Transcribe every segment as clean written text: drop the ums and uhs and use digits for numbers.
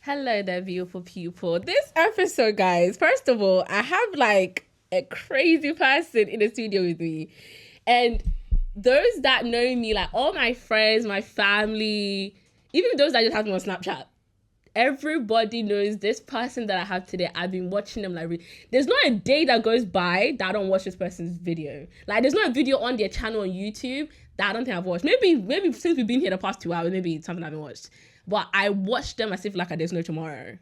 Hello there, beautiful people. This episode, guys, first of all, I have like a crazy person in the studio with me. And those that know me, like all my friends, my family, even those that just have me on Snapchat, everybody knows this person that I have today. I've been watching them like there's not a day that goes by that I don't watch this person's video. Like there's not a video on their channel on YouTube that I don't think I've watched. Maybe since we've been here the past 2 hours, maybe it's something I haven't watched. But I watch them as if like there's no tomorrow.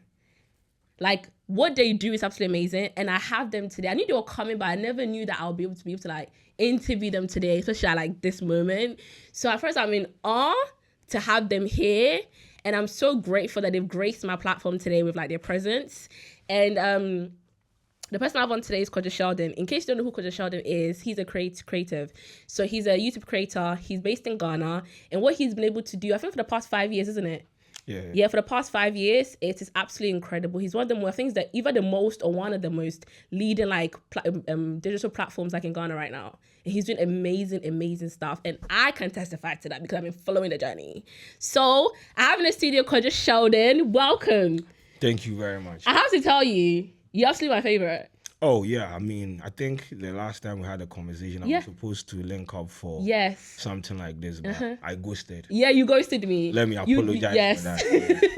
Like what they do is absolutely amazing, and I have them today. I knew they were coming, but I never knew that I'll be able to like interview them today, especially at like this moment. So at first I'm in awe to have them here, and I'm so grateful that they've graced my platform today with like their presence. And the person I have on today is Kwadwo Sheldon. In case you don't know who Kwadwo Sheldon is, he's a creative. So he's a YouTube creator. He's based in Ghana. And what he's been able to do, I think for the past 5 years, isn't it? Yeah, for the past 5 years, it is absolutely incredible. He's one of the more, I think, that either the most or one of the most leading like digital platforms like in Ghana right now. And he's doing amazing stuff. And I can testify to that because I've been following the journey. So I have in the studio Kwadwo Sheldon. Welcome. Thank you very much. I have to tell you, you're absolutely my favorite. Oh, yeah. I mean, I think the last time we had a conversation, I was supposed to link up for something like this, but I ghosted. Yeah, you ghosted me. Let me apologize for that.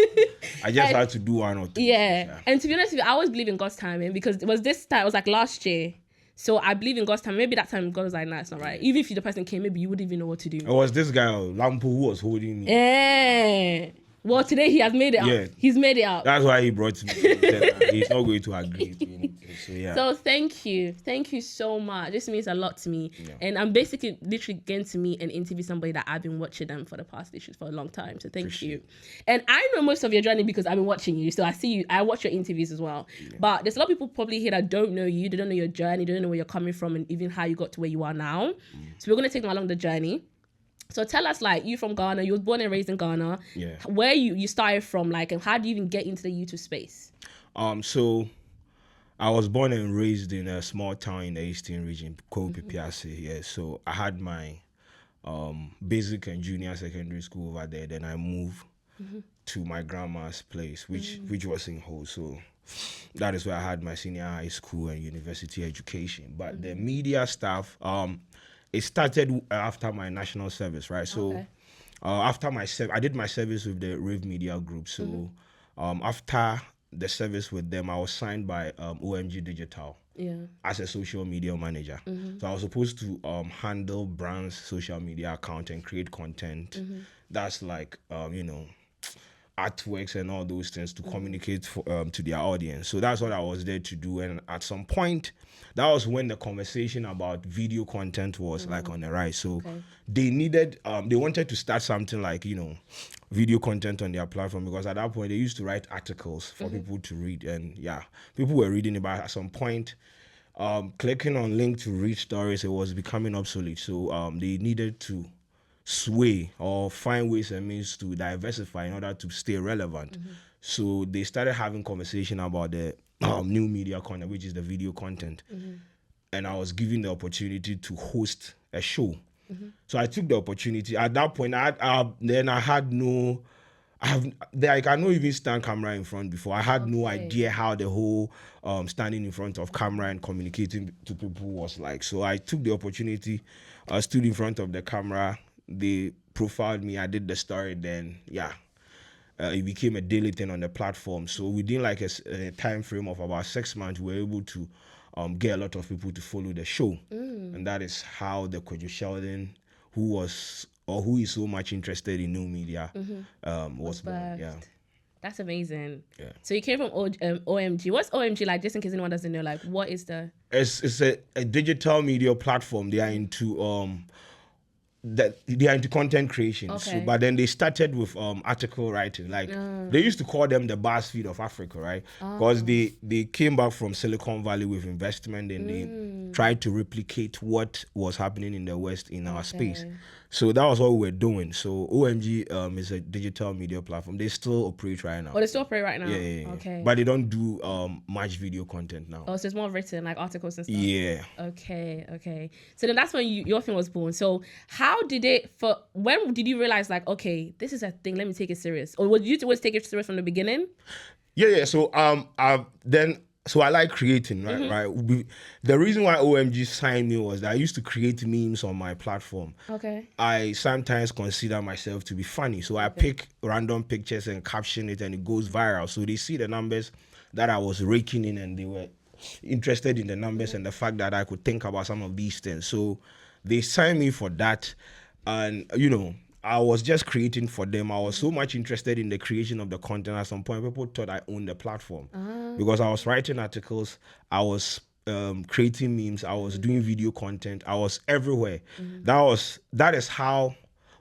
I just had to do one or two. Yeah. And to be honest with you, I always believe in God's timing because it was this time, it was like last year. So I believe in God's time. Maybe that time God was like, nah, it's not right. Even if the person came, maybe you wouldn't even know what to do. It was this guy, Lampo, who was holding me. Yeah. Well, today he has made it out. He's made it out. That's why he brought me. He's not going to agree to anything. So, yeah. So thank you. Thank you so much. This means a lot to me. Yeah. And I'm basically literally getting to meet and interview somebody that I've been watching them for the past issues for a long time. So thank you. And I know most of your journey because I've been watching you. So I see you. I watch your interviews as well. Yeah. But there's a lot of people probably here that don't know you. They don't know your journey. They don't know where you're coming from and even how you got to where you are now. So we're going to take them along the journey. So tell us, like, you from Ghana, you was born and raised in Ghana. Yeah. Where you started from, like, and how do you even get into the YouTube space? So I was born and raised in a small town in the Eastern region, Piase. Yeah. So I had my basic and junior secondary school over there. Then I moved to my grandma's place, which was in Ho. So that is where I had my senior high school and university education. But the media stuff, it started after my national service, right? So after my I did my service with the Remnant Media group. So after the service with them, I was signed by OMG Digital as a social media manager. So I was supposed to handle brands' social media account and create content. That's like, artworks and all those things to communicate to their audience. So that's what I was there to do. And at some point, that was when the conversation about video content was like on the rise. So they needed, they wanted to start something like, video content on their platform, because at that point they used to write articles for people to read. And people were reading it, but at some point, clicking on link to read stories, it was becoming obsolete. So they needed to sway or find ways and means to diversify in order to stay relevant. So they started having conversation about the new media content, which is the video content. And I was given the opportunity to host a show. So I took the opportunity. At that point, I cannot even stand camera in front before. I had no idea how the whole standing in front of camera and communicating to people was like. So I took the opportunity, stood in front of the camera. They profiled me, I did the story, then it became a daily thing on the platform. So within like a time frame of about 6 months, we were able to get a lot of people to follow the show. And that is how the Kwadwo Sheldon, who is so much interested in new media, was born. Yeah. That's amazing. Yeah. So you came from OMG. What's OMG like, just in case anyone doesn't know? Like, what is the... It's a digital media platform. They are into... they are into content creation. So, but then they started with article writing. Like they used to call them the BuzzFeed of Africa, right? Because they came back from Silicon Valley with investment and tried to replicate what was happening in the West in our space. So that was what we were doing. So OMG is a digital media platform. They still operate right now. Oh, they still operate right now? Yeah. Okay. But they don't do much video content now. Oh, so it's more written, like articles and stuff? Yeah. Okay. So then that's when your thing was born. So when did you realize, like, okay, this is a thing, let me take it serious? Or would you always take it serious from the beginning? Yeah. So So I like creating, right? Right. The reason why OMG signed me was that I used to create memes on my platform. Okay. I sometimes consider myself to be funny, so I pick random pictures and caption it, and it goes viral. So they see the numbers that I was raking in, and they were interested in the numbers and the fact that I could think about some of these things. So they signed me for that, and I was just creating for them. I was so much interested in the creation of the content. At some point, people thought I owned the platform because I was writing articles, I was creating memes, I was doing video content, I was everywhere. That is how,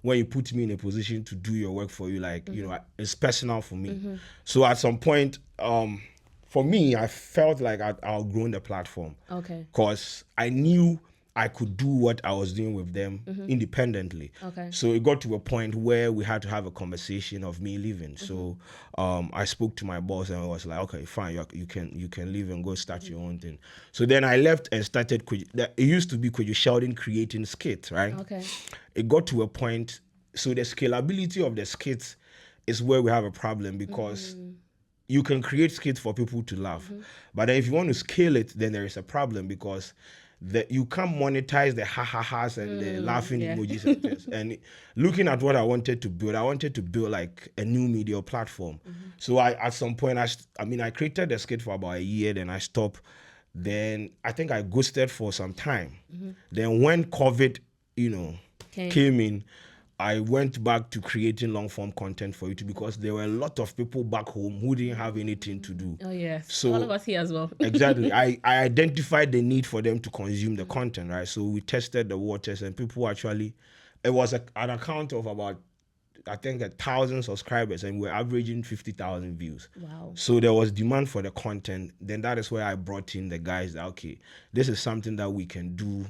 when you put me in a position to do your work for you, like it's personal for me. So at some point, for me, I felt like I'd outgrown the platform. Okay. Because I knew I could do what I was doing with them independently. Okay. So it got to a point where we had to have a conversation of me leaving. So I spoke to my boss and I was like, okay, fine, you can leave and go start your own thing. So then I left and started. It used to be Kwadwo Sheldon creating skits, right? Okay. It got to a point. So the scalability of the skits is where we have a problem, because you can create skits for people to laugh, but then if you want to scale it, then there is a problem, because you can't monetize the ha-ha-has and the laughing emojis and things. And looking at what I wanted to build like a new media platform. So at some point, I created the skit for about a year, then I stopped. Then I think I ghosted for some time. Then when COVID, came in, I went back to creating long-form content for YouTube, because there were a lot of people back home who didn't have anything to do. Oh, yes. So, all of us here as well. Exactly. I identified the need for them to consume the content, right? So we tested the waters, and people actually, it was an account of about, I think, 1,000 subscribers, and we're averaging 50,000 views. Wow. So there was demand for the content. Then that is where I brought in the guys that, okay, this is something that we can do.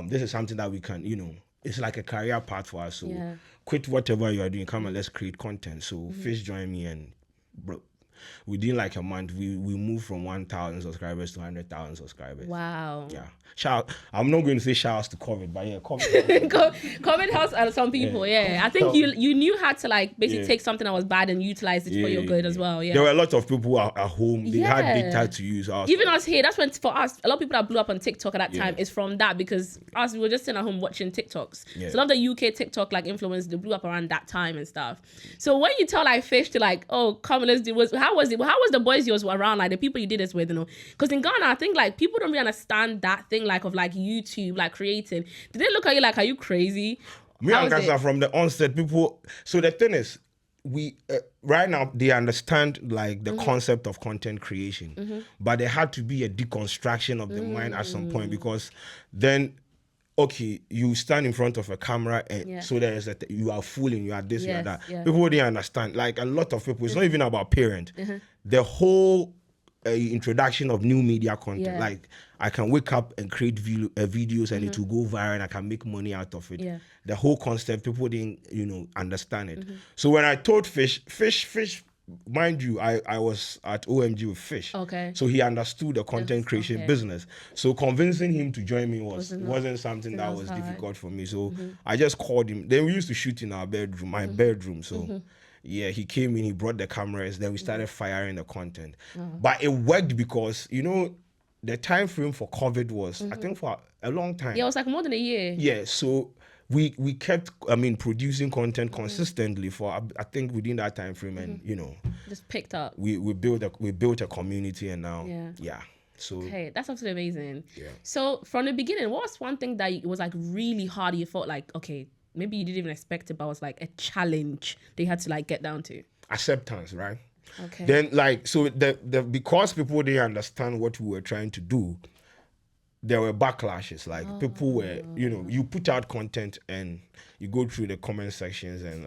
This is something that we can, it's like a career path for us. So quit whatever you are doing, come and let's create content. So Fish joined me, and within like a month, we moved from 1,000 subscribers to 100,000 subscribers. Wow. Yeah. I'm not going to say shout outs to COVID, but yeah, COVID. COVID helps some people, yeah. I think you knew how to like basically take something that was bad and utilize it for your good as well, yeah. There were a lot of people at home, they had data to use. Even us here, that's when, for us, a lot of people that blew up on TikTok at that time is from that, because us, we were just sitting at home watching TikToks. So a lot of the UK TikTok like influencers, they blew up around that time and stuff. So when you tell like Fish to like, oh, come let's do, how was the boys yours were around, like the people you did this with, because in Ghana, I think like people don't really understand that thing like of like YouTube, like creating. Did they look at you like, are you crazy? Me and Kasa, from the onset, people. So the thing is, we right now they understand like the concept of content creation, but there had to be a deconstruction of the mind at some point, because then, okay, you stand in front of a camera, and so there is that you are fooling, you are this, you are that. People didn't understand. Like a lot of people, it's not even about parent. The whole introduction of new media content, like I can wake up and create videos and it will go viral and I can make money out of it. The whole concept, people didn't understand it. So when I told Fish, mind you, I was at OMG with Fish. Okay. So he understood the content creation business. So convincing him to join me wasn't something that was difficult for me. So I just called him. Then we used to shoot in our bedroom, my bedroom. So yeah, he came in, he brought the cameras, then we started firing the content. But it worked because, the time frame for COVID was, I think, for a long time. Yeah, it was like more than a year. Yeah, so we kept, producing content consistently for, I think, within that time frame, and just picked up. We built a community, and now so okay, that's absolutely amazing. Yeah. So from the beginning, what was one thing that was like really hard? You felt like, okay, maybe you didn't even expect it, but it was like a challenge they had to like get down to? Acceptance, right? Okay. Then so the because people didn't understand what we were trying to do, there were backlashes. Like people were, you put out content and you go through the comment sections and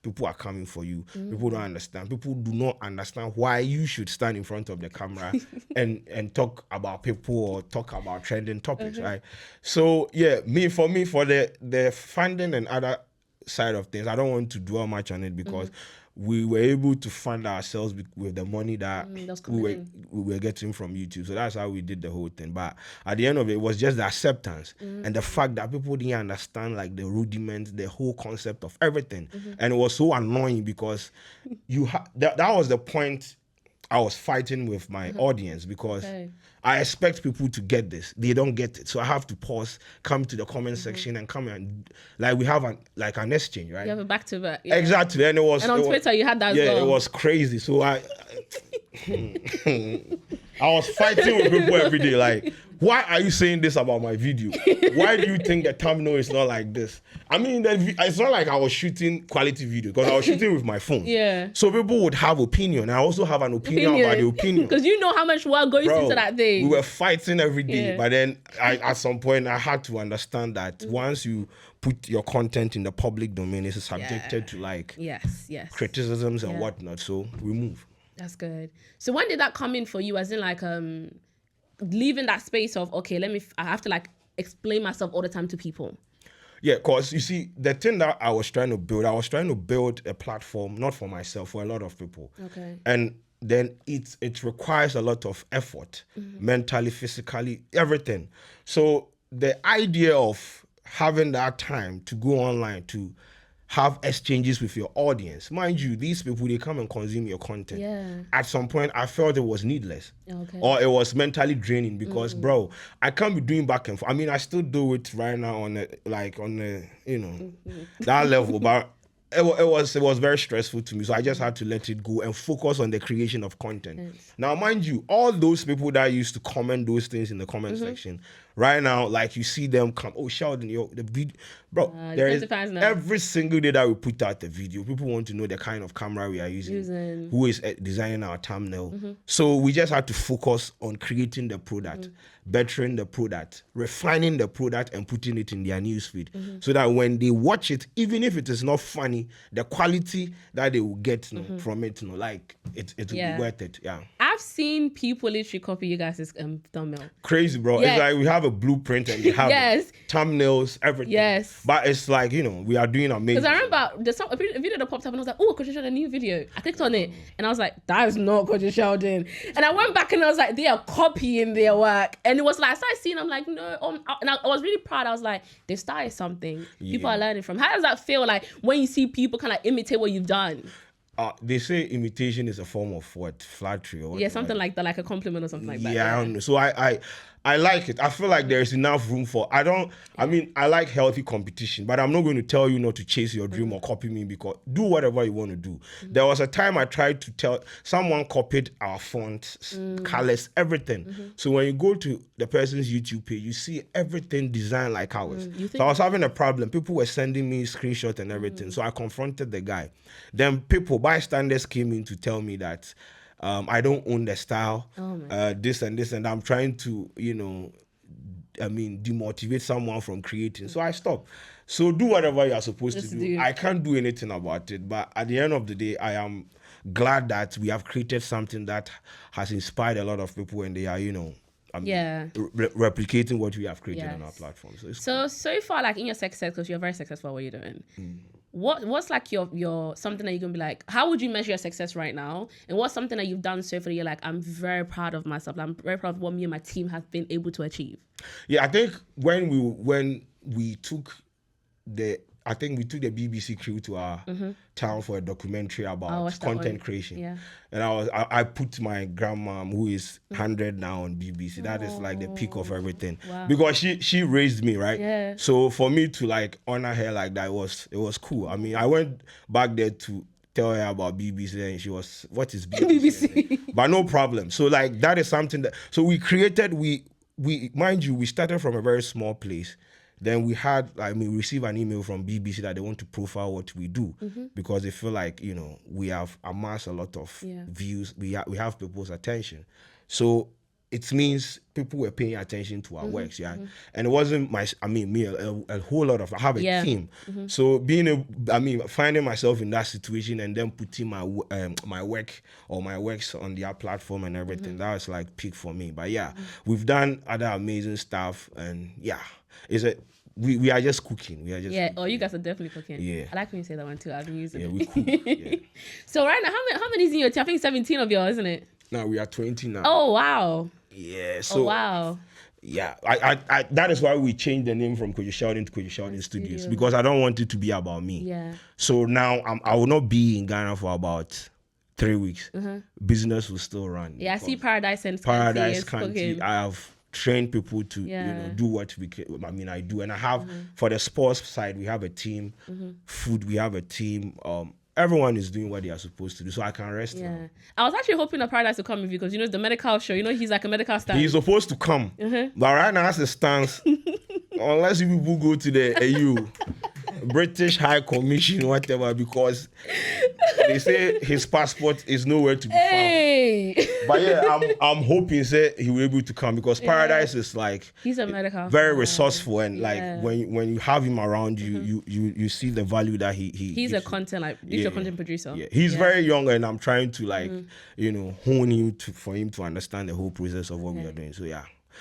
people are coming for you. People don't understand. People do not understand why you should stand in front of the camera and talk about people or talk about trending topics, right? So yeah, for the funding and other side of things, I don't want to dwell much on it because we were able to fund ourselves with the money that we were getting from YouTube. So that's how we did the whole thing. But at the end of it, it was just the acceptance and the fact that people didn't understand like the rudiments, the whole concept of everything. And it was so annoying because that was the point I was fighting with my audience because I expect people to get this. They don't get it. So I have to pause, come to the comment section and come and like we have an exchange, right? You have a back to back. Exactly. And on Twitter you had that as well. Yeah, it was crazy. So I was fighting with people every day. Like, why are you saying this about my video? Why do you think the thumbnail is not like this? I mean, it's not like I was shooting quality video because I was shooting with my phone. Yeah. So people would have opinion. I also have an opinion about the opinion. Because you know how much work goes into that thing. We were fighting every day. Yeah. But then at some point, I had to understand that once you put your content in the public domain, it's subjected to like criticisms and whatnot. So we move. That's good. So when did that come in for you? As in like leaving that space of, okay, I have to like explain myself all the time to people. Yeah, because you see, the thing that I was trying to build a platform, not for myself, for a lot of people. Okay. And then it requires a lot of effort, mentally, physically, everything. So the idea of having that time to go online to have exchanges with your audience. Mind you, these people, they come and consume your content. Yeah. At some point, I felt it was needless. Okay. Or it was mentally draining because, bro, I can't be doing back and forth. I mean, I still do it right now on that level, but it was very stressful to me. So I just had to let it go and focus on the creation of content. Yes. Now, mind you, all those people that used to comment those things in the comment section, right now, like you see them come, oh, Sheldon, the video, bro, there is every single day that we put out the video, people want to know the kind of camera we are using. Who is designing our thumbnail. So we just had to focus on creating the product, bettering the product, refining the product and putting it in their newsfeed so that when they watch it, even if it is not funny, the quality that they will get from it, like it will be worth it. Yeah. I've seen people literally copy you guys' thumbnail. Crazy, bro. Yeah. It's like we have a blueprint and we have thumbnails, everything. Yes. But it's like, we are doing amazing. Because I remember a video that popped up and I was like, oh, Kwadwo Sheldon, a new video. I clicked on it and I was like, that is not Kwadwo Sheldon. And I went back and I was like, they are copying their work. And it was like, I started seeing, I'm like, no. And I was really proud. I was like, they started something. People are learning from. How does that feel like when you see people kind of imitate what you've done? They say imitation is a form of flattery or what? Something like that, like a compliment or something like that. Yeah, I don't know. So I like it. I feel like there's enough room for. I like healthy competition, but I'm not going to tell you not to chase your dream or copy me because do whatever you want to do. There was a time I tried to tell someone copied our fonts, colors, everything. So when you go to the person's YouTube page, you see everything designed like ours. So I was having a problem. People were sending me screenshots and everything. So I confronted the guy. Then bystanders came in to tell me that I don't own the style, this and this, and I'm trying to, demotivate someone from creating. So I stopped. So do whatever you are supposed to do. I can't do anything about it. But at the end of the day, I am glad that we have created something that has inspired a lot of people and they are, replicating what we have created on our platform. So far, like in your success, because you're very successful at what you're doing, what's like your something that you're gonna be like, how would you measure your success right now? And what's something that you've done so far you're like, I'm very proud of myself. I'm very proud of what me and my team have been able to achieve? Yeah, I think when we took the BBC crew to our town for a documentary about content creation. Yeah. And I put my grandma, who is 100 now, on BBC. That is like the peak of everything. Wow. Because she raised me, right? Yeah. So for me to like honor her like that, it was cool. I mean, I went back there to tell her about BBC and she was, what is BBC? But no problem. So like that is something that, so we created, we mind you, we started from a very small place. Then we received an email from BBC that they want to profile what we do because they feel like, we have amassed a lot of views. We have people's attention. So it means people were paying attention to our works, yeah. And it wasn't me, a whole lot of, I have a team. So finding myself in that situation and then putting my work or my works on their platform and everything, that was like peak for me. But yeah, we've done other amazing stuff, and yeah, we are just cooking. We are just cooking. Oh, you guys are definitely cooking. Yeah, I like when you say that one too. I've been using it. We cook. Yeah. So right now, how many is in your team? I think 17 of yours, isn't it? No, we are 20 now. Oh wow. Yeah. So wow. Yeah, I that is why we changed the name from Kwadwo Sheldon to Kwadwo Sheldon Studios, because I don't want it to be about me. Yeah. So now I will not be in Ghana for about 3 weeks. Business will still run. Yeah, I see Paradise and Scanty. I have trained people to do what I do, and I have for the sports side we have a team. Food, we have a team. Everyone is doing what they are supposed to do, so I can rest now. I was actually hoping that Paradise would come with you, because the medical show. He's like a medical star. He's supposed to come, but right now as it stands, unless you people go to the AU, British High Commission, whatever, because they say his passport is nowhere to be found. But yeah, I'm hoping he will be able to come, because Paradise is like, he's a medical very resourceful, and like when you have him around you see the value that he's a content he's a content producer. Yeah, he's very young, and I'm trying to hone him for him to understand the whole process of what we are doing. So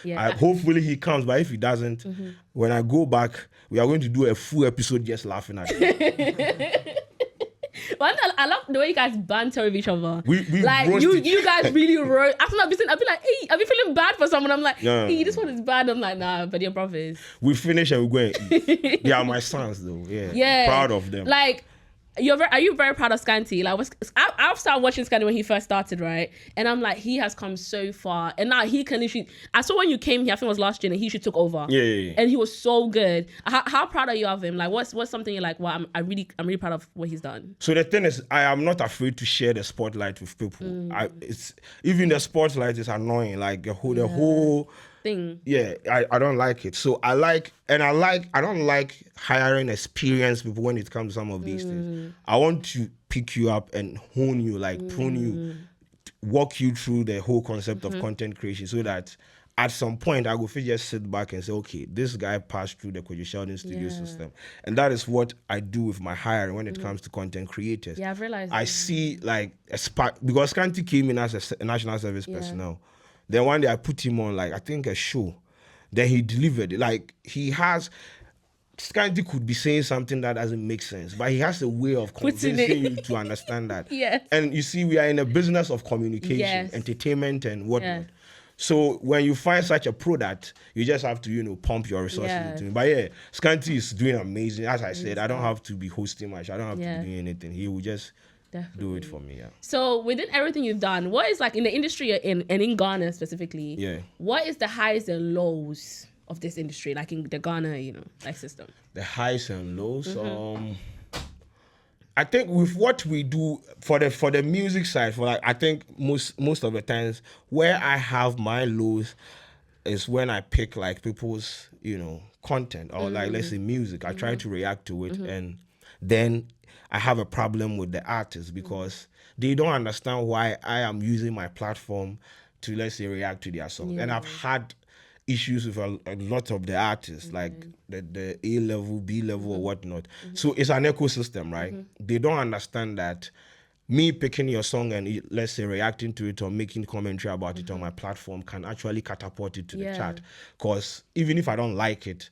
hopefully he comes, but if he doesn't, when I go back, we are going to do a full episode just laughing at him. I love the way you guys banter with each other. We like you guys really wrote. After I'll be like, hey, are we feeling bad for someone? I'm like, hey, this one is bad. I'm like, nah, but your brothers. We finish and we're going. They are my sons though. Yeah. Proud of them. Like, are you very proud of Scanty? Like, I've started watching Scanty when he first started, right? And I'm like, he has come so far, and now he can literally. I saw when you came here, I think it was last year, and he took over. Yeah. And he was so good. How proud are you of him? Like, what's something you're like, well, I'm really proud of what he's done. So the thing is, I am not afraid to share the spotlight with people. It's even the spotlight is annoying. Like the whole thing. Yeah, I don't like it. So I don't like hiring experienced people when it comes to some of these things. I want to pick you up and hone you, like prune you, walk you through the whole concept of content creation, so that at some point I will just sit back and say, okay, this guy passed through the Kwadwo Sheldon Studio system. And that is what I do with my hiring when it comes to content creators. Yeah, I've realized I see like a spark, because Scanty came in as a national service personnel. Then one day I put him on, like, I think a show. Then he delivered it. Like, Scanty could be saying something that doesn't make sense, but he has a way of convincing you to understand that. Yes. And you see, we are in a business of communication, entertainment, and whatnot. So when you find such a product, you just have to, pump your resources into it. But yeah, Scanty is doing amazing. As I said, I don't have to be hosting much. I don't have to be doing anything. He will just do it for me. So within everything you've done, what is, like, in the industry you're in, and in Ghana specifically, what is the highs and lows of this industry, like in the Ghana, system? The highs and lows. I think with what we do for the music side, I think most of the times where I have my lows is when I pick like people's content or like, let's say, music. I try to react to it, and then I have a problem with the artists, because they don't understand why I am using my platform to, let's say, react to their songs. And I've had issues with a lot of the artists, like the A level, B level, or whatnot. So it's an ecosystem, right? They don't understand that me picking your song and, let's say, reacting to it or making commentary about it on my platform can actually catapult it to the chart. Because even if I don't like it,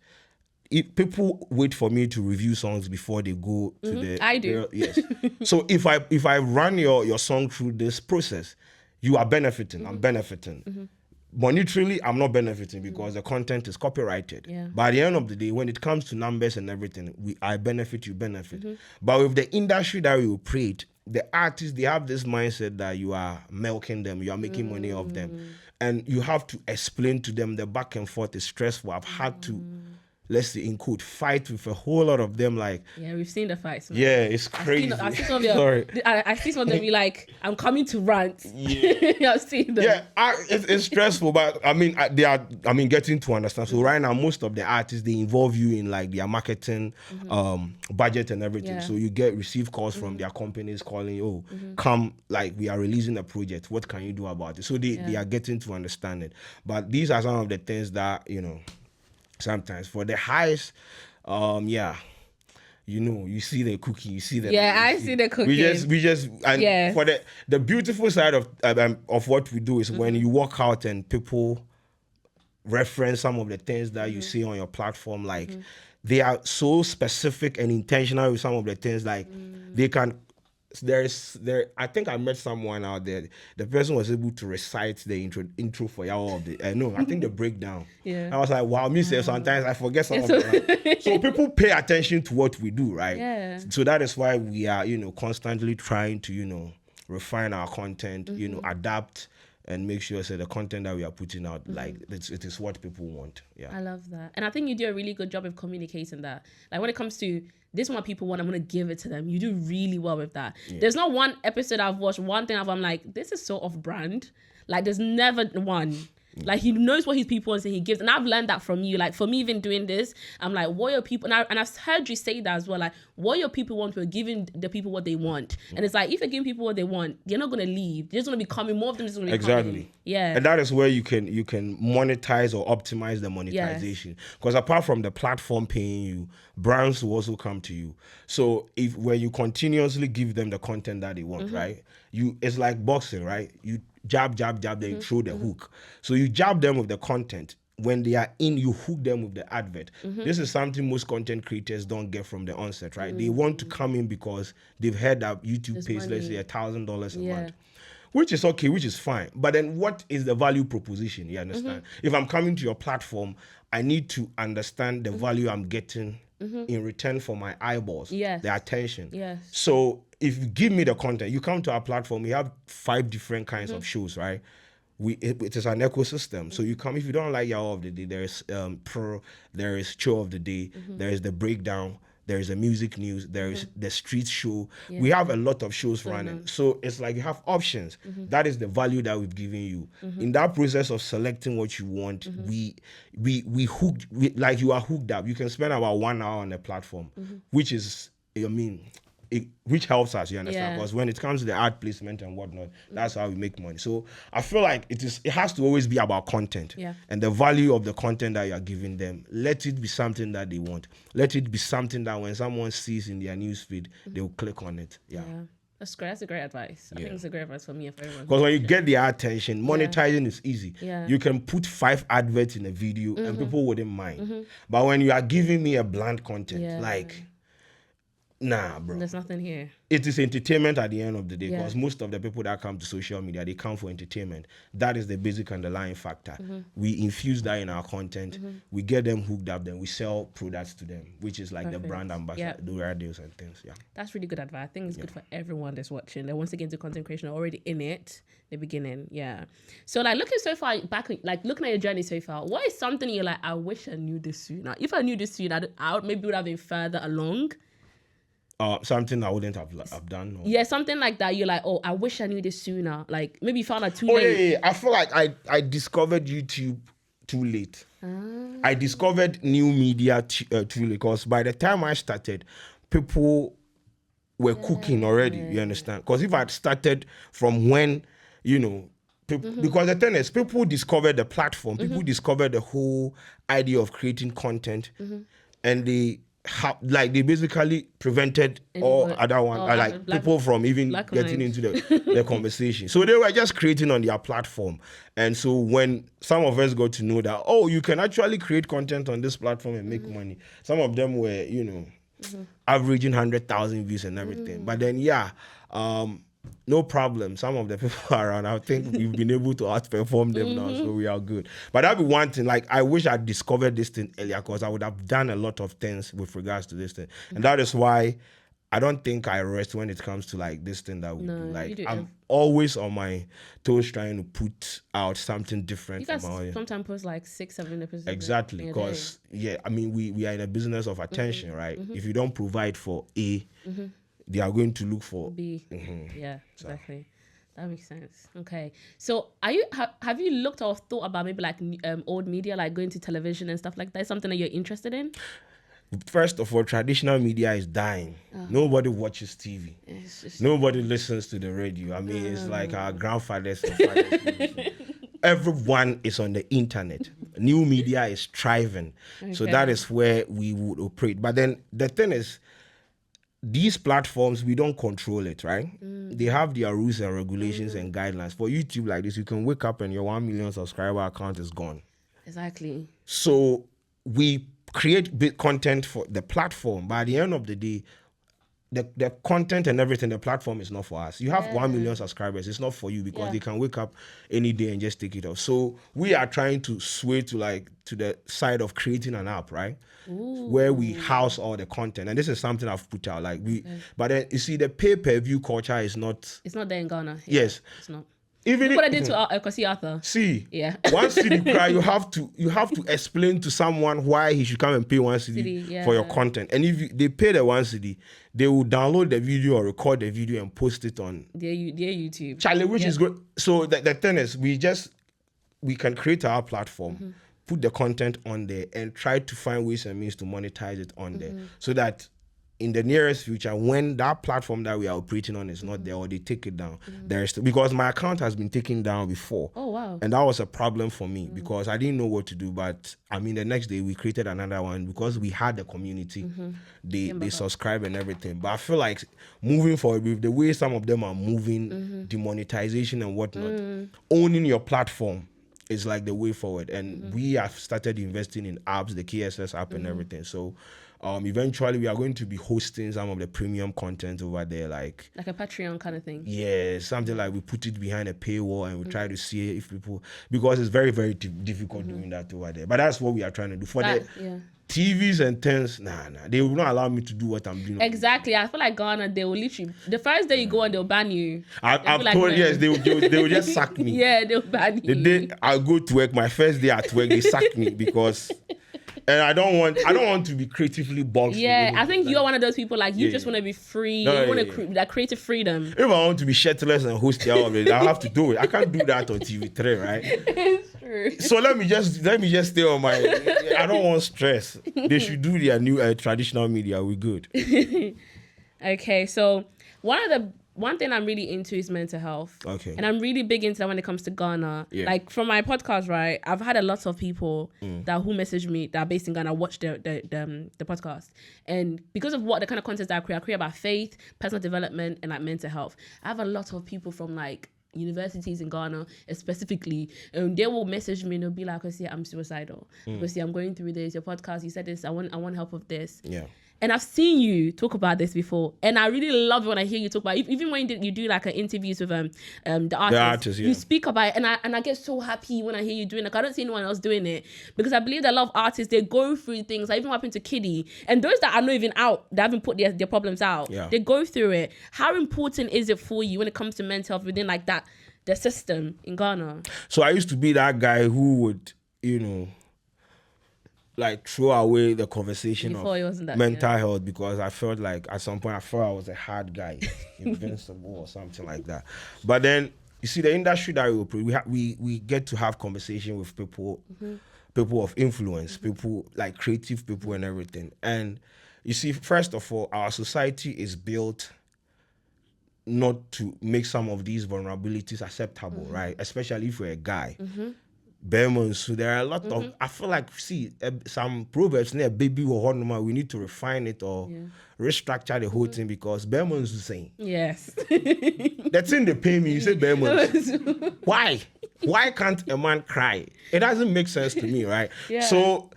people wait for me to review songs before they go to the. I do. Yes. So if I run your song through this process, you are benefiting. I'm benefiting. Monetarily, I'm not benefiting because the content is copyrighted. But at the end of the day, when it comes to numbers and everything, I benefit, you benefit. But with the industry that we operate, the artists, they have this mindset that you are milking them, you are making money off them, and you have to explain to them. The back and forth is stressful. I've had to let's say in quote, fight with a whole lot of them. Like, yeah, we've seen the fights. Man. Yeah, it's crazy. I see some of them. I see some of them be like, I'm coming to rant. Yeah, I've seen them. Yeah, it's stressful, but I mean, getting to understand. So right now, most of the artists, they involve you in like their marketing, budget and everything. Yeah. So you receive calls from their companies calling you, come, like we are releasing a project. What can you do about it? So they are getting to understand it. But these are some of the things that, sometimes for the highest, you see the cookie, you see the I see the cookie. We just and for the beautiful side of what we do is when you walk out and people reference some of the things that you see on your platform, like they are so specific and intentional with some of the things, like they can. I think I met someone out there. The person was able to recite the intro for y'all of the. I think the breakdown. Yeah. I was like, wow, me say sometimes I forget some of it. So people pay attention to what we do, right? Yeah. So that is why we are, constantly trying to, refine our content, adapt and make sure the content that we are putting out, like it is what people want. Yeah. I love that. And I think you do a really good job of communicating that. Like when it comes to this is what people want, I'm going to give it to them. You do really well with that. Yeah. There's not one episode I've watched, one thing I'm like, this is so off brand. Like there's never one. Like he knows what his people want, and he gives. And I've learned that from you. Like for me, even doing this, I'm like, what your people, and I've heard you say that as well. Like what your people want, we're giving the people what they want. And it's like, if you're giving people what they want, they're not going to leave. They're just going to be coming. More of them is going to be coming. Yeah. And that is where you can monetize or optimize the monetization. Because apart from the platform paying you, brands will also come to you. So when you continuously give them the content that they want, right? It's like boxing, right? You jab, then you throw the hook. So you jab them with the content. When they are in, you hook them with the advert. This is something most content creators don't get from the onset, right? They want to come in because they've heard that YouTube pays, let's say, $1,000 a month. Which is okay, which is fine. But then what is the value proposition? You understand? If I'm coming to your platform, I need to understand the value I'm getting in return for my eyeballs, the attention. So if you give me the content, you come to our platform, we have 5 different kinds of shows, right? It is an ecosystem. So you come, if you don't like Yawn of the Day, there is Pro, there is Show of the Day, there is the Breakdown, there is the music news, there is the street show. We have a lot of shows running. So it's like you have options. That is the value that we've given you. In that process of selecting what you want, we hooked, like you are hooked up. You can spend about 1 hour on the platform, which is, which helps us, you understand? Because when it comes to the ad placement and whatnot, that's how we make money. So I feel like it has to always be about content and the value of the content that you are giving them. Let it be something that they want. Let it be something that when someone sees in their newsfeed, they will click on it. Yeah. That's great. That's a great advice. I think it's a great advice for me and for everyone. Because when you get their attention, monetizing is easy. You can put 5 adverts in a video and people wouldn't mind. But when you are giving me a bland content, like... Nah, bro. There's nothing here. It is entertainment at the end of the day, because most of the people that come to social media, they come for entertainment. That is the basic underlying factor. We infuse that in our content. We get them hooked up, then we sell products to them, which is like the brand ambassador, the radios and things. Yeah, that's really good advice. I think it's good for everyone that's watching. That wants to get into content creation, are already in it, the beginning. Yeah. So like looking so far back, like looking at your journey so far, what is something you're like, I wish I knew this sooner? If I knew this sooner, I maybe would have been further along. Something I wouldn't have done. Or... Yeah, something like that. You're like, oh, I wish I knew this sooner. Like maybe you found out too late. Yeah. I feel like I discovered YouTube too late. I discovered new media too late, because by the time I started, people were cooking already. You understand? Because if I'd started from when, people, because the thing is, people discovered the platform. People discovered the whole idea of creating content, and they basically prevented all other one, like people from even getting into the conversation. So they were just creating on their platform. And so when some of us got to know that, oh, you can actually create content on this platform and make money. Some of them were, averaging 100,000 views and everything. But then, no problem. Some of the people around, I think we've been able to outperform them now, so we are good. But that'd be one thing. Like, I wish I'd discovered this thing earlier, because I would have done a lot of things with regards to this thing. And that is why I don't think I rest when it comes to like this thing that we do. you Like do I'm always on my toes trying to put out something different. You guys sometimes post like 6-7 episodes. Exactly, because I mean we are in a business of attention, right? If you don't provide for A, they are going to look for B. Yeah, exactly. That makes sense. Okay, so have you looked or thought about maybe like old media, like going to television and stuff like that? Something that you're interested in? First of all, traditional media is dying. Nobody watches TV. Nobody listens to the radio. I mean, it's like our grandfathers and fathers. Everyone is on the internet. New media is thriving. So that is where we would operate. But then the thing is, these platforms, we don't control it, right? They have their rules and regulations and guidelines. For YouTube like this, you can wake up and your 1 million subscriber account is gone. Exactly. So we create big content for the platform. But at the end of the day, the content and everything, the platform is not for us. You have 1 million subscribers. It's not for you because they can wake up any day and just take it off. So we are trying to sway to the side of creating an app, right? Where we house all the content. And this is something I've put out. But then you see the pay-per-view culture is not. It's not there in Ghana. Yes. It's not. Even what I did to Kwasi Arthur. See, yeah. 1 cedi cry, you have to explain to someone why he should come and pay 1 cedi for your content. And if they pay the 1 cedi, they will download the video or record the video and post it on their YouTube. Charlie, which is good. So the thing is, we can create our platform, put the content on there, and try to find ways and means to monetize it on there, so that in the nearest future, when that platform that we are operating on is not there or they take it down, because my account has been taken down before. Oh, wow. And that was a problem for me because I didn't know what to do. But I mean, the next day we created another one because we had the community. They subscribe and everything. But I feel like moving forward with the way some of them are moving, demonetization and whatnot, owning your platform is like the way forward. And we have started investing in apps, the KSS app and everything. So eventually we are going to be hosting some of the premium content over there, like a Patreon kind of thing. Yeah, something like we put it behind a paywall and we try to see if people, because it's very, very difficult doing that over there. But that's what we are trying to do. For the TVs and things, they will not allow me to do what I'm doing. Exactly. I feel like Ghana, they will literally, the first day you go on, they'll ban you. I've told, yes, they will just sack me. Yeah, they'll ban you. The day I go to work, my first day at work, they sack me because... And I don't want to be creatively boxed. Yeah, I think you're one of those people like you just want to be free. You want that creative freedom. If I want to be shirtless and host all of it, I have to do it. I can't do that on TV3, right? It's true. So let me just stay on my. I don't want stress. They should do their new traditional media. We're good. Okay, so one thing I'm really into is mental health. Okay. And I'm really big into that when it comes to Ghana. Yeah. Like from my podcast, right? I've had a lot of people who message me that are based in Ghana watch the podcast. And because of what the kind of content that I create about faith, personal development, and like mental health. I have a lot of people from like universities in Ghana specifically, and they will message me and they'll be like, "See, I'm suicidal. Because I'm going through this. Your podcast, you said this. I want help with this." Yeah. And I've seen you talk about this before, and I really love it when I hear you talk about it. Even when you do like interviews with the artists, you speak about it, and I get so happy when I hear you doing it. Like, I don't see anyone else doing it because I believe that a lot of artists, they go through things. Like even what happened to Kiddy, and those that are not even out, they haven't put their problems out. Yeah. They go through it. How important is it for you when it comes to mental health within like that the system in Ghana? So I used to be that guy who would, like throw away the conversation before of mental health because I felt like at some point I thought I was a hard guy, invincible or something like that. But then you see the industry that we operate, we get to have conversation with people, people of influence, people like creative people and everything. And you see, first of all, our society is built not to make some of these vulnerabilities acceptable, right? Especially if you're a guy. So there are a lot of, I feel like, some proverbs near baby or we need to refine it or restructure the whole thing because Bermans is saying. Yes. That thing they pay me, you say Bermans. Why? Why can't a man cry? It doesn't make sense to me, right? Yeah. So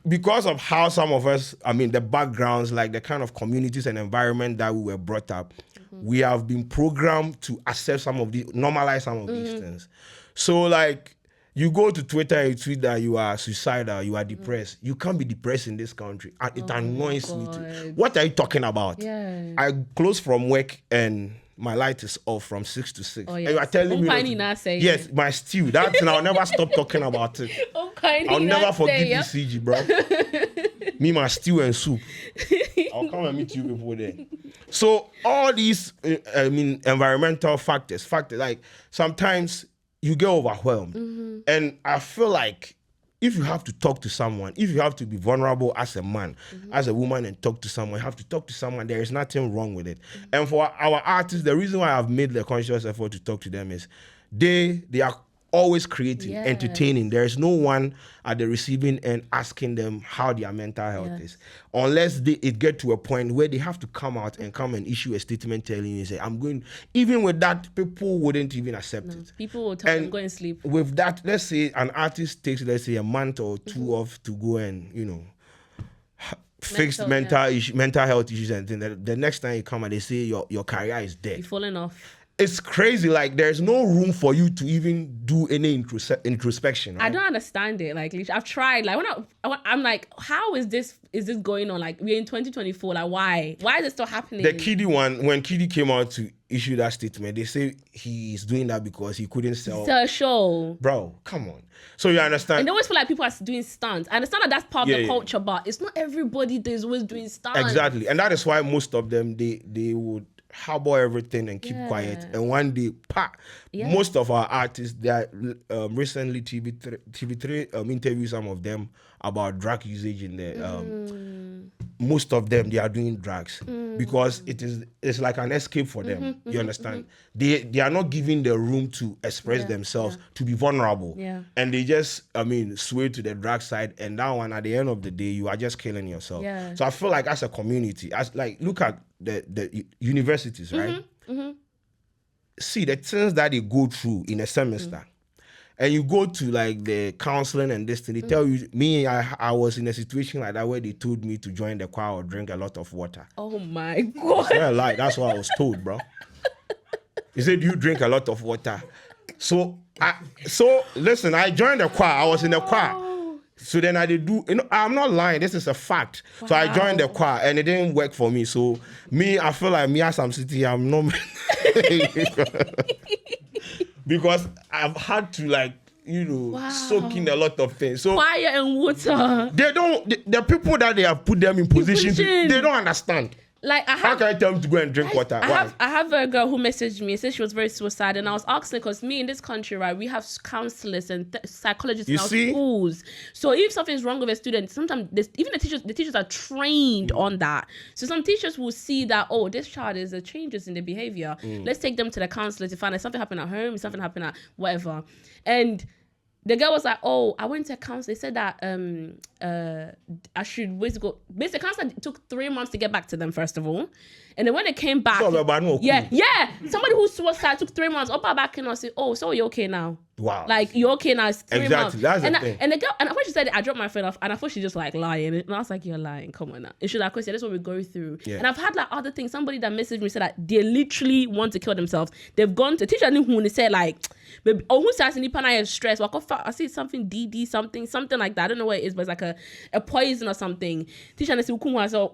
because of how some of us, the backgrounds, like the kind of communities and environment that we were brought up, we have been programmed to accept some of these, normalize some of these things. So like, You go to Twitter and you tweet that you are suicidal, you are depressed. You can't be depressed in this country. And it annoys me too. What are you talking about? Yeah. I close from work and my light is off from 6 to 6. Oh, And yes. you are telling me yes, my stew. That's and I'll never stop talking about it. I'll never forgive you, CG, bro. Me, my stew and soup. I'll come and meet you people there. So all these, environmental factors, like sometimes you get overwhelmed. And I feel like if you have to talk to someone, if you have to be vulnerable as a man, as a woman and talk to someone, you have to talk to someone, there is nothing wrong with it. And for our artists, the reason why I've made the conscious effort to talk to them is they are always creating, entertaining. There is no one at the receiving end asking them how their mental health is. Unless it get to a point where they have to come out and issue a statement telling you, say, I'm going, even with that, people wouldn't even accept it. People will tell them, go and sleep. With that, let's say an artist takes, let's say, a month or two off to go and, fix mental health issues and things. The next time you come and they say your career is dead. You're falling off. It's crazy. Like, there's no room for you to even do any introspection. Right? I don't understand it. Like, I've tried. Like, I'm like, how is this going on? Like, we're in 2024. Like, why? Why is it still happening? The Kiddy one, when Kiddy came out to issue that statement, they say he's doing that because he couldn't sell a show. Bro, come on. So you understand? And they always feel like people are doing stunts. I understand that that's part of the culture, but it's not everybody that is always doing stunts. Exactly. And that is why most of them, they would harbor everything and keep quiet, and one day, most of our artists, they are recently TV3 interviewed some of them about drug usage in the most of them, they are doing drugs because it's like an escape for them. You understand? They are not given the room to express themselves, to be vulnerable, and they just sway to the drug side, and that one, at the end of the day, you are just killing yourself. So I feel like as a community, look at the universities, right? See the things that they go through in a semester. And you go to like the counseling and this thing, they tell you, I was in a situation like that where they told me to join the choir or drink a lot of water. Oh my God. It's not a lie, that's what I was told, bro. He said, you drink a lot of water. So listen, I joined the choir, I was in the choir. So then I did do, I'm not lying, this is a fact. Wow. So I joined the choir and it didn't work for me. So I feel like as I'm sitting here, I'm not because I've had to soak in a lot of things. So fire and water. The people that they have put them in position. They don't understand. Like, how can I tell them to go and drink water? I have a girl who messaged me and said she was very suicidal, and I was asking, because me in this country, right, we have counselors and psychologists in our schools. So if something's wrong with a student, sometimes even the teachers are trained on that. So some teachers will see that, oh, this child is changes in the behavior. Let's take them to the counselor to find out something happened at home, something happened at whatever. And the girl was like, oh, I went to a counselor. They said that I should wait to go. Basically, the counselor took 3 months to get back to them, first of all. And then when they came back, somebody who suicide took 3 months. Up back and I said, oh, so you're okay now? Wow. Like, you're okay now? It's 3 months. That's the thing. And the girl, and when she said it, I dropped my phone off, and I thought she just like lying. And I was like, you're lying. Come on now. And she's like, Chris, that's what we go through. Yeah. And I've had like other things. Somebody that messaged me said that they literally want to kill themselves. They've gone to teacher who they said like, oh, who says any pana is stress? Well, I see something DD something like that. I don't know what it is, but it's like a poison or something. Teacher and say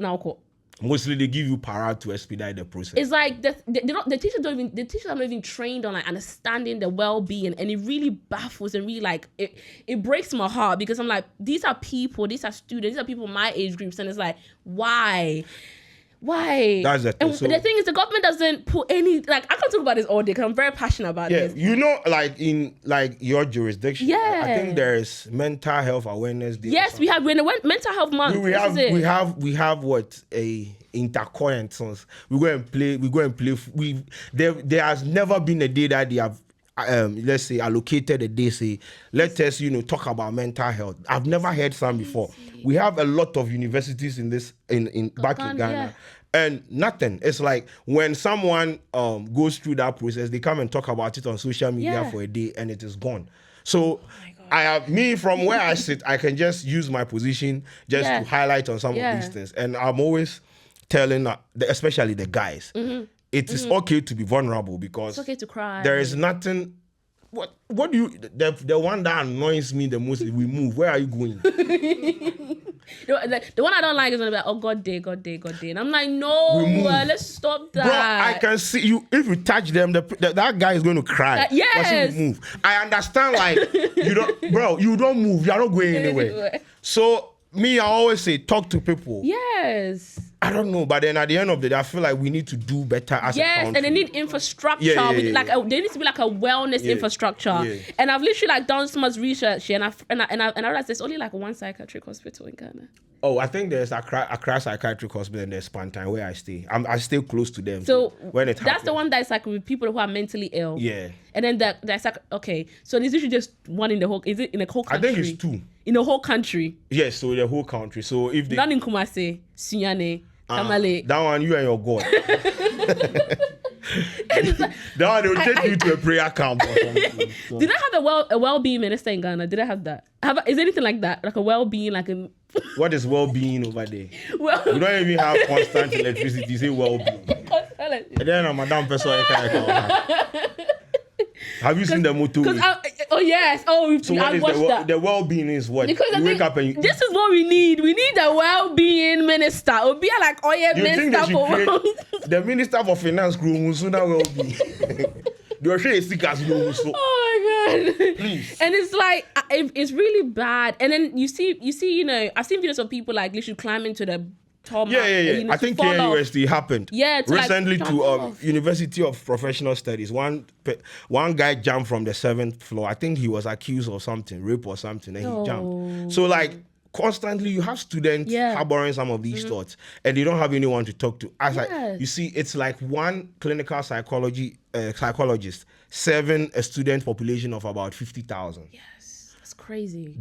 now. Mostly they give you para to expedite the process. It's like the teachers are not even trained on like understanding the well-being, and it really baffles and really like it breaks my heart, because I'm like, these are people, these are students, these are people my age groups, and it's like, why? That's the thing. And the thing is, the government doesn't put any, like, I can't talk about this all day because I'm very passionate about this. Like in like your jurisdiction, I think there's mental health awareness day. Yes, we have mental health month. We have what a intercurrent songs. We go and play. There has never been a day that they have let's say allocated a day, say let us talk about mental health. I've never heard some before. We have a lot of universities in this in back in Ghana, and nothing. It's like when someone goes through that process, they come and talk about it on social media for a day and it is gone. So from where I sit, I can just use my position just to highlight on some of these things, and I'm always telling especially the guys, it is okay to be vulnerable, because it's okay to cry. There is nothing What do you? The one that annoys me the most is we move. Where are you going? The one I don't like is when they're like, oh, God day. And I'm like, no, let's stop that. Bro, I can see you. If you touch them, that guy is going to cry. Yes. You move. I understand, like, you don't move. You're not going anywhere. So, me, I always say, talk to people. Yes. I don't know, but then at the end of the day, I feel like we need to do better as a country. Yes, and they need infrastructure. Yeah. There needs to be like a wellness infrastructure. Yeah. And I've literally like done so much research here, and I realized there's only like one psychiatric hospital in Ghana. Oh, I think there's Accra Psychiatric Hospital and there's Pantine where I stay. I stay close to them. So when it that's happens. the one that's like with people who are mentally ill. Yeah. And then that's like, okay, so there's usually just one in the whole, is it in the whole country? I think it's 2. In the whole country? Yes, so the whole country. So if they... None in Kumasi, Sunyane, Tamale. That one, you and your God. That one, they will take you to a prayer camp or something. So. Did I have a well-being minister in Ghana? Did I have that? Is anything like that? Like a well-being, like a... What is well-being over there? Well, we don't even have constant electricity. You say well-being. And then Madame Person, have you seen the motor? Oh yes. Oh, so I watched that. The well-being is what? Because you wake up and this is what we need. We need a well-being minister. It would be like, oh yeah, minister for the minister for finance crew Musuna well-being. They were saying sick as you. Oh my God. Please. And it's like it's really bad. And then you see, I've seen videos of people like literally climb into the top. Yeah. I think KUST happened. Yeah. Recently to University of Professional Studies. One guy jumped from the 7th floor. I think he was accused of something, rape or something, and he jumped. So like constantly you have students harboring some of these thoughts and they don't have anyone to talk to. You see, it's like one clinical psychologist serving a student population of about 50,000. Yes, that's crazy.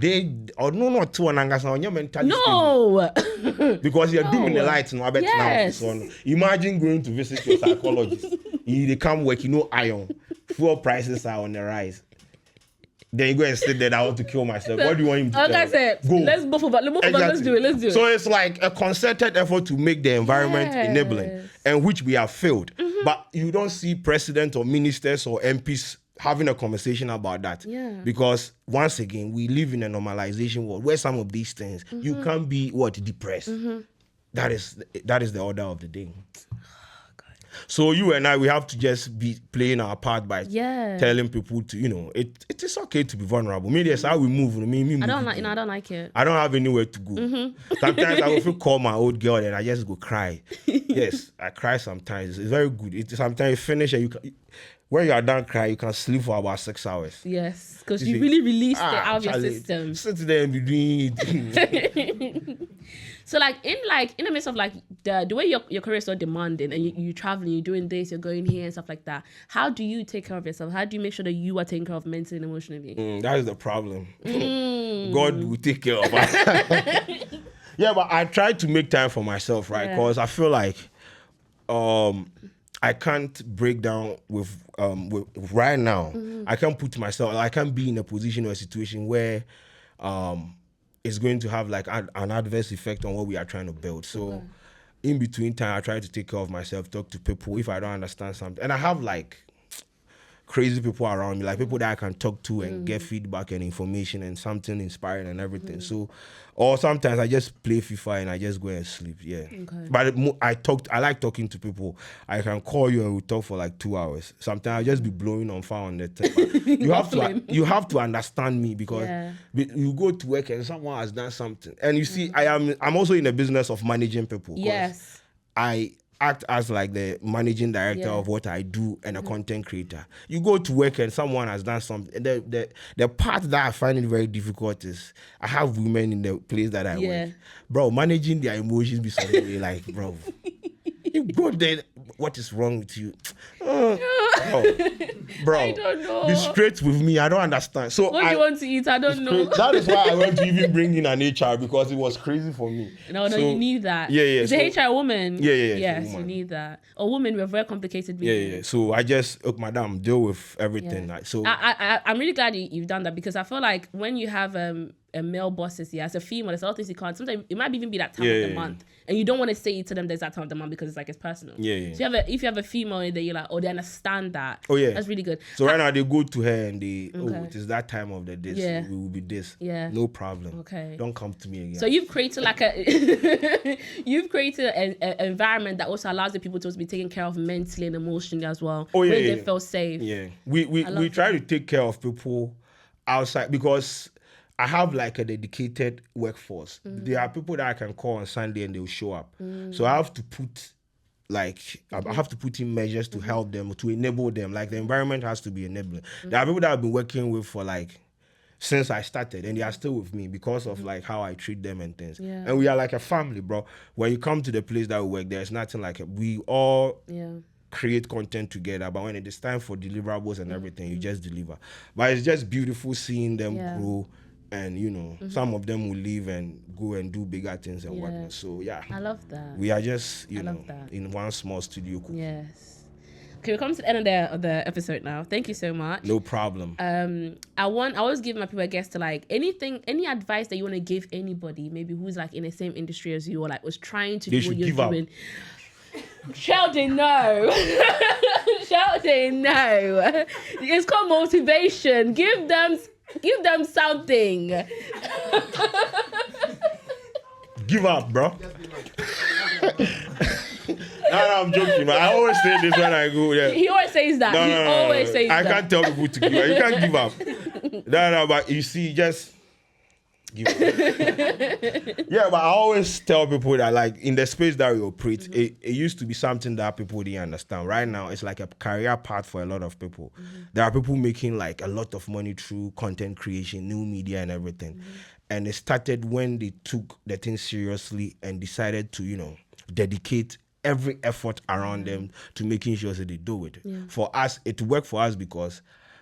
Not two on your mentality. No, because you're dimming the lights now. Yes. Imagine going to visit your psychologist. They come work, iron. Fuel prices are on the rise. Then you go and sit there, I want to kill myself. What do you want him to do? Like I said, go. Let's move over. Let's do it. So it's like a concerted effort to make the environment enabling, and which we have failed. Mm-hmm. But you don't see presidents or ministers or MPs having a conversation about that. Yeah. Because once again, we live in a normalization world where some of these things, you can't be depressed. Mm-hmm. That is the order of the day. So you and I, we have to just be playing our part by telling people to, it is okay to be vulnerable. Maybe that's how we move. I don't like it. I don't have anywhere to go. Mm-hmm. Sometimes I will feel call my old girl and I just go cry. Yes, I cry sometimes. It's very good. Sometimes you finish and when you are done crying, you can sleep for about 6 hours. Yes, because you really released it out of your system. Sit there and be doing it. So in the midst of the way your career is so demanding and you're traveling, you're doing this, you're going here and stuff like that, how do you take care of yourself? How do you make sure that you are taken care of mentally and emotionally? That is the problem. God will take care of us. Yeah, but I try to make time for myself, right? Because I feel like I can't break down with right now. I can't be in a position or a situation where it's going to have like an adverse effect on what we are trying to build. So in between time, I try to take care of myself, talk to people if I don't understand something. And I have like crazy people around me, like people that I can talk to and get feedback and information and something inspiring and everything. So, or sometimes I just play FIFA and I just go and sleep. Yeah. Okay. But I like talking to people. I can call you and we talk for like 2 hours. Sometimes I'll just be blowing on fire on the tape. You have to understand me because you go to work and someone has done something. And you see, I'm also in the business of managing people. Yes. I act as like the managing director of what I do and a content creator. You go to work and someone has done something. The part that I find it very difficult is I have women in the place that I work. Bro, managing their emotions be something like, bro, you go there, what is wrong with you? Bro, I don't know. Be straight with me. I don't understand. So what do you want to eat? I don't know. That is why I went to even bring in an HR because it was crazy for me. No, you need that. Yeah. Is a HR woman? Yeah. Yes, you need that. A woman with very complicated being. Yeah. So I just, madam, deal with everything. I'm really glad you've done that because I feel like when you have male bosses, as a female, there's a lot of things you can't. Sometimes it might even be that time of the month, and you don't want to say it to them. There's that time of the month because it's like it's personal. So if you have a female in there, you're like, they understand that. That's really good. So right now they go to her and they, it is that time of the day. We will be this. No problem. Don't come to me again. So you've created like an environment that also allows the people to be taken care of mentally and emotionally as well. Where they feel safe. We try to take care of people outside because I have like a dedicated workforce. There are people that I can call on Sunday and they'll show up. So I have to put I have to put in measures to help them, to enable them. Like the environment has to be enabling. There are people that I've been working with for like since I started, and they are still with me because of like how I treat them and things. And we are like a family, bro. When you come to the place that we work, there's nothing like it. We all create content together, but when it is time for deliverables and everything, you just deliver. But it's just beautiful seeing them grow. And some of them will leave and go and do bigger things and whatnot. So I love that. We are just in one small studio. Yes. Okay, we come to the end of the episode now. Thank you so much. No problem. I always give my people a guest to like any advice that you want to give anybody, maybe who's like in the same industry as you or like was trying to do what you're doing. Sheldon, no. Sheldon, no. It's called motivation. Give them something. Give up, bro. No, I'm joking, man. I always say this when I go there. He always says that. Always says that. I can't tell people to give up. You can't give up. No, but you see, just give up. But I always tell people that, like, in the space that we operate, it used to be something that people didn't understand. Right now, it's like a career path for a lot of people. There are people making, like, a lot of money through content creation, new media and everything. And it started when they took the thing seriously and decided to, dedicate every effort around them to making sure that they do it. For us, it worked for us because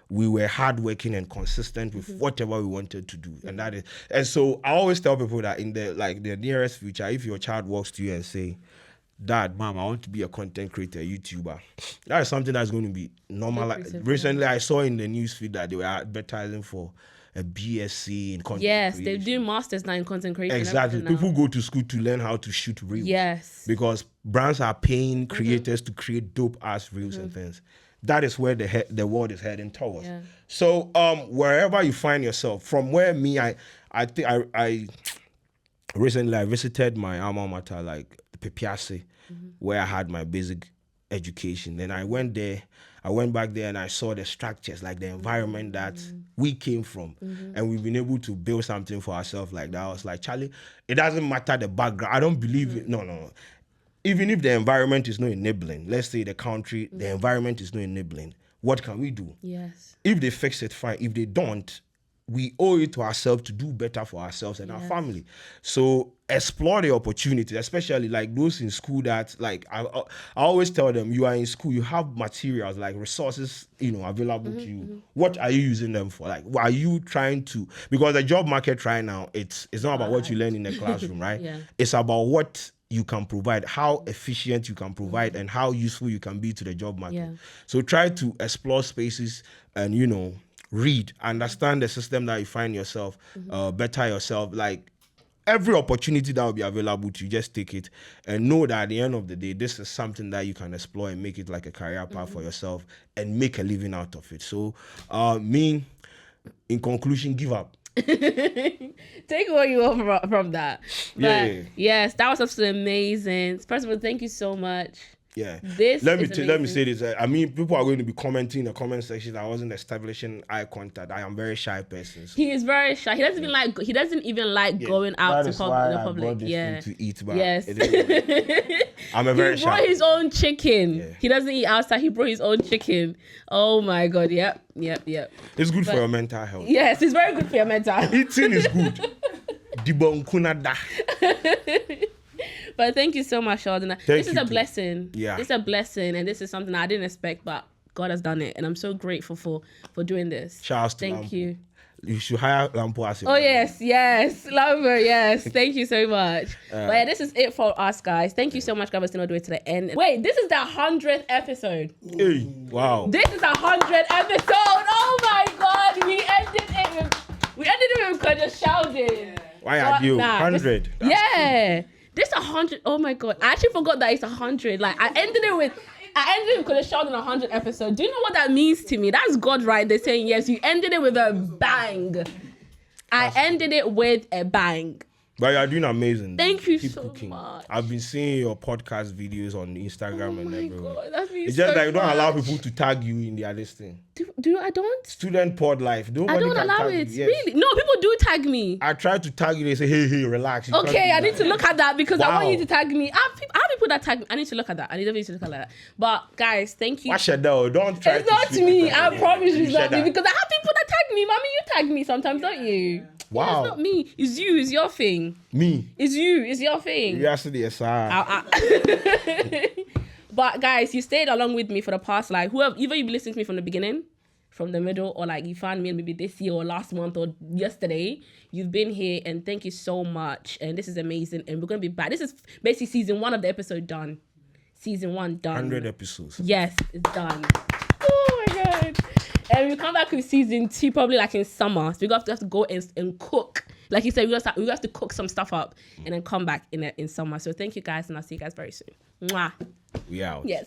we were hardworking and consistent with whatever we wanted to do. And so I always tell people that in the nearest future, if your child walks to you and say, Dad, Mom, I want to be a content creator, YouTuber, that is something that's going to be normal. Recently, I saw in the newsfeed that they were advertising for a BSc in content creation. They do masters now in content creation. Exactly. People go to school to learn how to shoot reels. Yes. Because brands are paying creators to create dope ass reels and things. That is where the world is heading towards. So wherever you find yourself, from where I think I recently visited my alma mater, like Pepiase, where I had my basic education. Then I went back there and I saw the structures, like the environment that we came from. And we've been able to build something for ourselves like that. I was like, Charlie, it doesn't matter the background. I don't believe it. No. Even if the environment is not enabling, let's say the country, the environment is not enabling, what can we do? Yes. If they fix it, fine. If they don't, we owe it to ourselves to do better for ourselves and our family. So explore the opportunity, especially like those in school that, like, I always tell them, you are in school, you have materials, like resources, available to you. What are you using them for? Like, what are you trying to, because the job market right now, it's not about what you learn in the classroom, right? It's about what you can provide, how efficient you can provide, and how useful you can be to the job market. So try to explore spaces and, read, understand the system that you find yourself, better yourself. Like, every opportunity that will be available to you, just take it and know that at the end of the day, this is something that you can explore and make it like a career path for yourself and make a living out of it. So in conclusion, give up. Take what you want from that. But yes, that was absolutely amazing. First of all, thank you so much. Let me say this. I mean, people are going to be commenting in the comment section. I wasn't establishing eye contact. I am a very shy person. So. He is very shy. He doesn't even like going out to the public. To eat, but yes. I'm a very shy. He brought his own chicken. He doesn't eat outside. He brought his own chicken. Oh my God. Yep. It's good for your mental health. Yes, it's very good for your mental health. Eating is good. But thank you so much, Sheldon. This is a blessing. Yeah. This is a blessing, and this is something I didn't expect, but God has done it, and I'm so grateful for doing this. Shout out to Thank you. You should hire Lampo as your yes, Lampo, yes. Thank you so much. But this is it for us, guys. Thank you so much, guys, for staying all the way to the end. Wait, this is the 100th episode. Hey, wow. This is the 100th episode. Oh my God, we ended it with Kwadwo Sheldon. Why are you? Nah, 100. Yeah. This 100. Oh my God. I actually forgot that it's 100. Like, I ended it with Kwadwo Sheldon 100 episode. Do you know what that means to me? That's God right there saying, yes, you ended it with a bang. I ended it with a bang. But you're doing amazing. Thank you Keep so cooking. much. I've been seeing your podcast videos on Instagram and everywhere. God, that means It's just so like you don't much. allow people to tag you in their listing. Do I don't? Student pod life. I Nobody don't can allow tag it. you. Yes. Really? No, people do tag me. I try to tag you. They say, hey, relax. You Okay, can't I do need that. to look at that because I Wow. want you to tag me. I have people that tag me. I need to look at that. I need to look at that. But guys, thank you. Washedel, don't try It's to not sleep me. with I them. promise you it's not me Shedder. because I have people that tag me. Mommy, you tag me sometimes, don't you? Wow. Yeah, it's not me. It's you. It's your thing. Me. It's you. It's your thing. You actually a side. But guys, you stayed along with me for the past, like, whoever, either you've listened to me from the beginning, from the middle, or like you found me maybe this year or last month or yesterday. You've been here and thank you so much. And this is amazing. And we're going to be back. This is basically season 1 of the episode done. Season 1 done. 100 episodes. Yes, it's done. Oh my God. And we come back with season 2 probably like in summer. So we have to go and cook. Like you said, we have to cook some stuff up and then come back in summer. So thank you guys and I'll see you guys very soon. Mwah. We out. Yes.